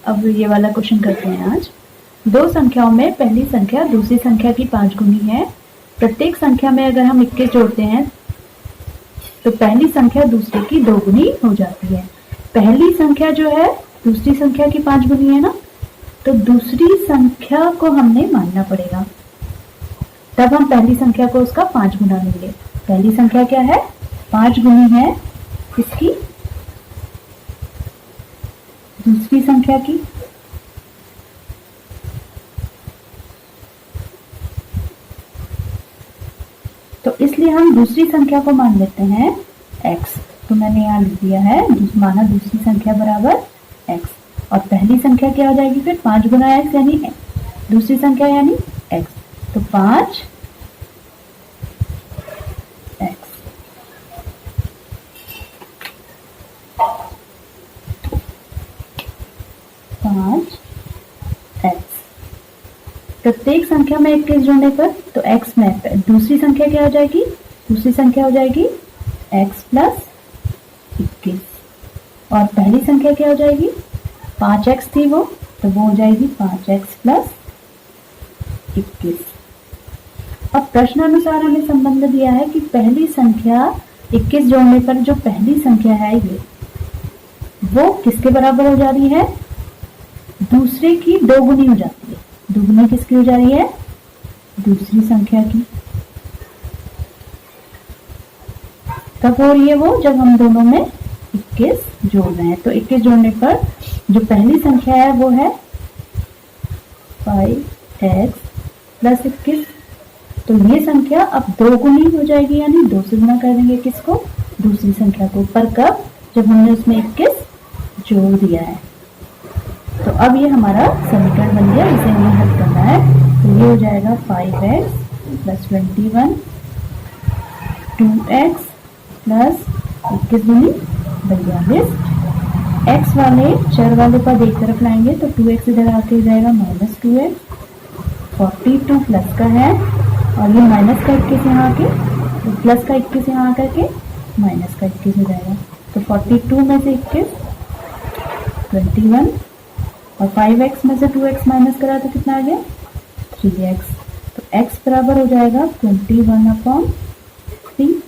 अब ये वाला क्वेश्चन करते हैं आज। दो संख्याओं में पहली संख्या दूसरी संख्या की 5 गुनी है। प्रत्येक संख्या में अगर हम 21 जोड़ते हैं तो पहली संख्या दूसरे की 2 गुनी हो जाती है। पहली संख्या जो है दूसरी संख्या की 5 गुनी है ना, तो दूसरी संख्या को हमने मानना पड़ेगा, तब हम पहली संख्या को उसका 5 गुना लेंगे। पहली संख्या क्या है? 5 गुनी है इसकी दूसरी संख्या की। तो इसलिए हम दूसरी संख्या को मान लेते हैं x। तो मैंने यहाँ लिख दिया है, माना दूसरी संख्या बराबर x, और पहली संख्या क्या हो जाएगी फिर? 5 गुना x यानी दूसरी संख्या यानी x, तो 5 x। प्रत्येक संख्या में 21 जोड़ने पर तो x में दूसरी संख्या क्या हो जाएगी? दूसरी संख्या हो जाएगी x प्लस 21, और पहली संख्या क्या हो जाएगी? 5x थी वो, तो वो हो जाएगी 5x प्लस 21। अब प्रश्नानुसार हमें संबंध दिया है कि पहली संख्या 21 जोड़ने पर जो पहली संख्या है ये वो किसके बराबर हो जा रही है? दूसरे की 2 गुनी हो जाती है। 2 गुनी किसकी हो जा रही है? दूसरी संख्या की। कब हो रही है वो? जब हम दोनों में 21 जोड़ रहे हैं। तो 21 जोड़ने पर जो पहली संख्या है वो है 5x प्लस 21। तो ये संख्या अब 2 गुनी हो जाएगी, यानी 2 से गुना कर देंगे किसको? दूसरी संख्या को। पर कब? जब हमने उसमें 21 जोड़ दिया है। तो अब ये हमारा समीकरण बन गया, इसे हमें हल करना है। तो ये हो जाएगा 5x प्लस 21, 2x प्लस 21 गुनी 42। x वाले चर वाले पद एक तरफ लाएंगे तो 2x इधर आके हो जाएगा -2x। 42 प्लस का है और ये माइनस का 21 यहाँ आके, तो प्लस का 21 यहाँ आकर के माइनस का 21 हो जाएगा। तो 42 में से 21 21, और 5x में से 2x माइनस करा तो कितना आ गया? 3x। तो x बराबर हो जाएगा 21/3,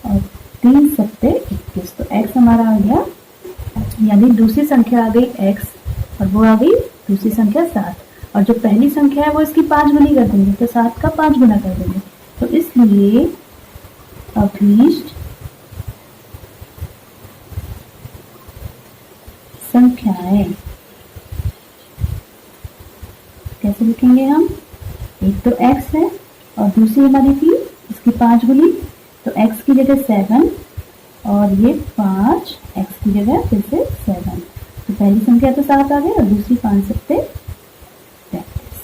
और 3 सत्ते 21। तो x हमारा आ गया, यानी दूसरी संख्या आ गई x, और वो आ गई दूसरी संख्या 7, और जो पहली संख्या है वो इसकी 5 गुनी कर देंगे, तो 7 का 5 गुना कर देंगे। तो इसलिए अभीष्ट संख्याएं कैसे लिखेंगे हम? एक तो x है और दूसरी हमारी थी इसकी 5 गुनी, तो x की जगह 7 और ये 5, x की जगह फिर से 7। तो पहली संख्या तो 7 आ गई और दूसरी 5 सत्ते 35।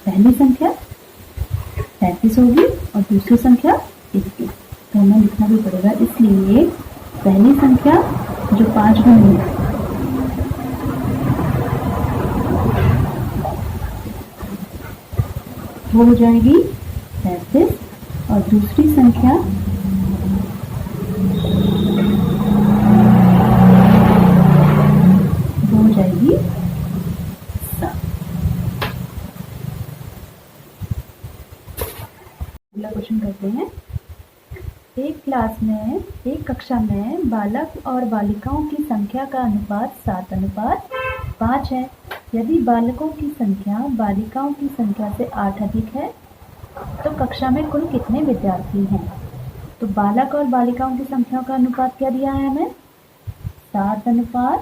पहली संख्या 35 होगी और दूसरी संख्या 21। तो हमें लिखना भी पड़ेगा, इसलिए पहली संख्या जो 5 गुनी है वो हो जाएगी 35, और दूसरी संख्या वो हो जाएगी 7। अगला क्वेश्चन करते हैं। एक कक्षा में बालक और बालिकाओं की संख्या का अनुपात 7:5 है। यदि बालकों की संख्या बालिकाओं की संख्या से 8 अधिक है तो कक्षा में कुल कितने विद्यार्थी हैं? तो बालक और बालिकाओं की संख्या का अनुपात क्या दिया है हमें? 7:5।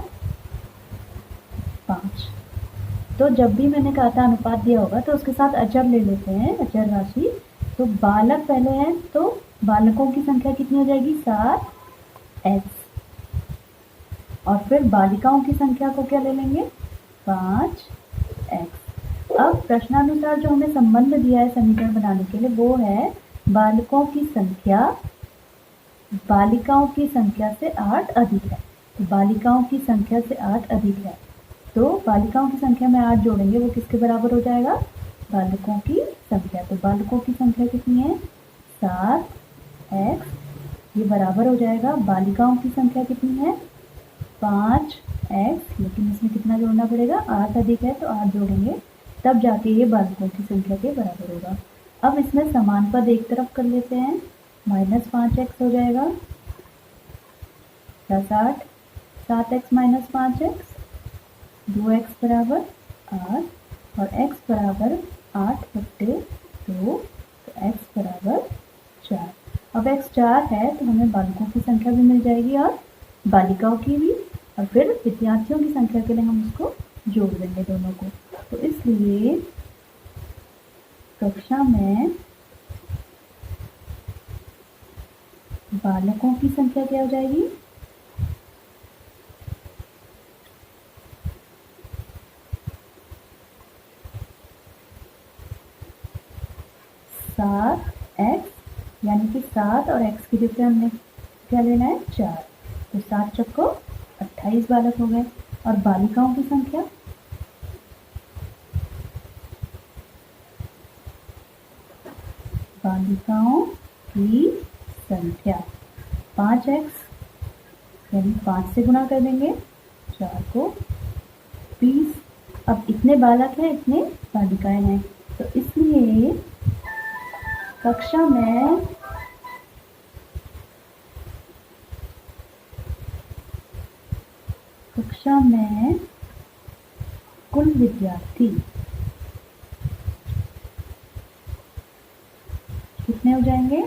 तो जब भी मैंने कहा था अनुपात दिया होगा तो उसके साथ अचर ले लेते हैं, अचर राशि। तो बालक पहले हैं तो बालकों की संख्या कितनी हो जाएगी? 7x, और फिर बालिकाओं की संख्या को क्या ले लेंगे? 5x। अब प्रश्नानुसार जो हमें संबंध दिया है समीकरण बनाने के लिए वो है बालकों की संख्या बालिकाओं की संख्या से 8 अधिक है। तो बालिकाओं की संख्या से 8 अधिक है, तो बालिकाओं की संख्या में 8 जोड़ेंगे, वो किसके बराबर हो जाएगा? बालकों की संख्या। तो बालकों की संख्या कितनी है? 7x। ये बराबर हो जाएगा बालिकाओं की संख्या कितनी है? 5 x, लेकिन इसमें कितना जोड़ना पड़ेगा, 8 अधिक है तो 8 जोड़ेंगे, तब जाके ये बालकों की संख्या के बराबर होगा। अब इसमें समान पद एक तरफ कर लेते हैं, -5x हो जाएगा plus 8, 7x minus 5x, 2x बराबर 8 और x बराबर 8/2, तो x बराबर 4। अब x 4 है तो हमें बालकों की संख्या भी मिल जाएगी और बालिकाओं की भी, और फिर विद्यार्थियों की संख्या के लिए हम उसको जोड़ देंगे दोनों को। तो इसलिए कक्षा में बालकों की संख्या क्या हो जाएगी, 7x, यानी कि 7 और x की जगह हमने क्या लेना है, 4, तो 7 चौको 28 बालक हो गए। और बालिकाओं की संख्या, बालिकाओं की संख्या 5x, यानी 5 से गुणा कर देंगे, 4 को 20। अब इतने बालक हैं, इतने बालिकाएं हैं, तो इसलिए कक्षा में कुल विद्यार्थी कितने हो जाएंगे,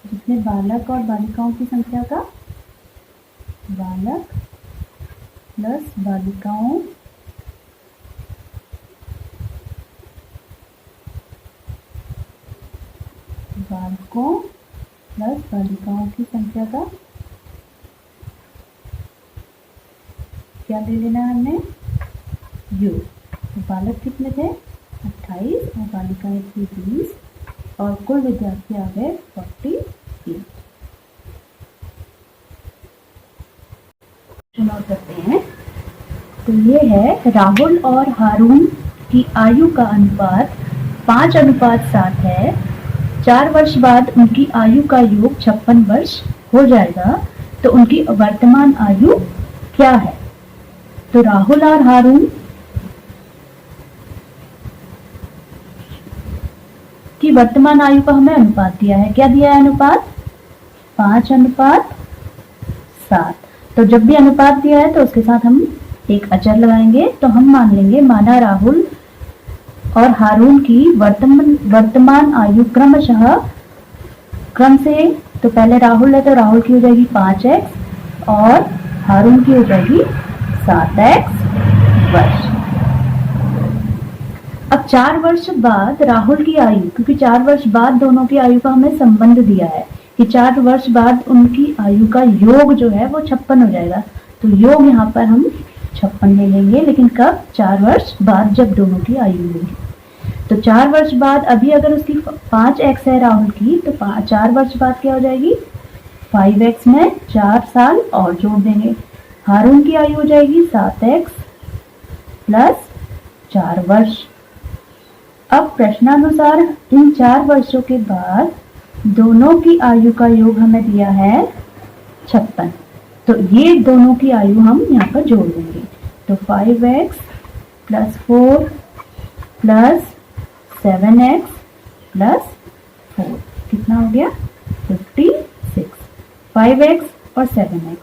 जितने बालक और बालिकाओं की संख्या का, बालक प्लस बालिकाओं बालकों प्लस बालिकाओं की संख्या का क्या ले लेना है हमने, योग। तो बालक कितने थे, 28 और बालिकाएं थी 20, और कुल विद्यार्थी आ गए 48। चुनाव करते हैं। तो ये है राहुल और हारून की आयु का अनुपात 5:7 है। 4 वर्ष बाद उनकी आयु का योग 56 वर्ष हो जाएगा, तो उनकी वर्तमान आयु क्या है। तो राहुल और हारून की वर्तमान आयु का हमें अनुपात दिया है, क्या दिया है अनुपात, 5:7। तो जब भी अनुपात दिया है तो उसके साथ हम एक अचर लगाएंगे। तो हम मान लेंगे, माना राहुल और हारून की वर्तमान आयु क्रमशः, क्रम से, तो पहले राहुल है तो राहुल की हो जाएगी 5x और हारून की हो जाएगी 7x वर्ष। अब 4 वर्ष बाद राहुल की आयु, क्योंकि 4 वर्ष बाद दोनों की आयु का हमें संबंध दिया है कि 4 वर्ष बाद उनकी आयु का योग जो है वो 56 हो जाएगा। तो योग यहाँ पर हम 56 ले लेंगे, लेकिन कब, 4 वर्ष बाद जब दोनों की आयु होगी। तो 4 वर्ष बाद, अभी अगर उसकी 5x है राहुल की, तो 4 वर्ष बाद क्या हो जाएगी, 5x में 4 साल और जोड़ देंगे। हारून की आयु हो जाएगी 7x प्लस 4 वर्ष। अब प्रश्नानुसार इन 4 वर्षों के बाद दोनों की आयु का योग हमें दिया है 56, तो ये दोनों की आयु हम यहाँ पर जोड़ देंगे। तो 5x plus 4 plus 7x plus 4 कितना हो गया, 56। 5x और 7x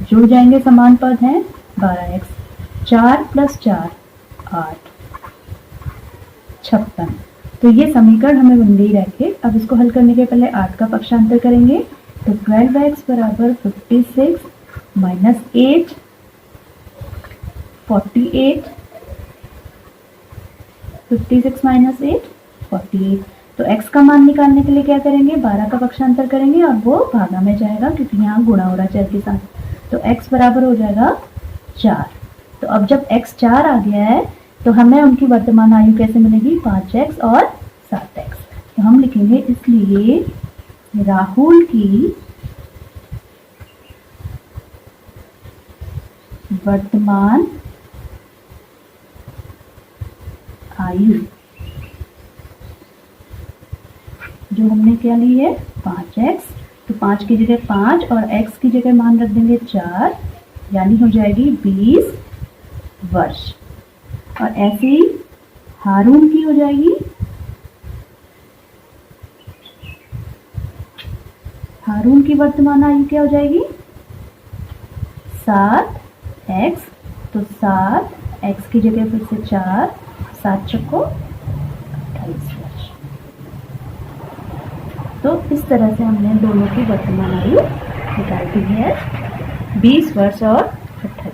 जुड़ जाएंगे, समान पद हैं, 12x, 4 प्लस 4 8, 56। तो ये समीकरण हमें बन गई रखे। अब इसको हल करने के पहले 8 का पक्षांतर करेंगे। तो 12x बराबर 56 माइनस 8 48, 56 माइनस 8 48। तो x का मान निकालने के लिए क्या करेंगे, 12 का पक्षांतर करेंगे और वो भागा में जाएगा क्योंकि यहाँ गुणा हो रहा है चर के साथ। तो x बराबर हो जाएगा 4। तो अब जब x 4 आ गया है तो हमें उनकी वर्तमान आयु कैसे मिलेगी, 5x और 7x। तो हम लिखेंगे, इसलिए राहुल की वर्तमान आयु जो हमने क्या ली है, 5x, तो 5 की जगह 5 और x की जगह मान रख देंगे 4, यानी हो जाएगी 20 वर्ष। और ऐसे ही हारून की हो जाएगी, हारून की वर्तमान आयु क्या हो जाएगी 7x। तो 7x की जगह फिर से 4, 7 चक्को 28 वर्ष। तो इस तरह से हमने दोनों की वर्तमान आयु निकाल दी है, 20 वर्ष और 28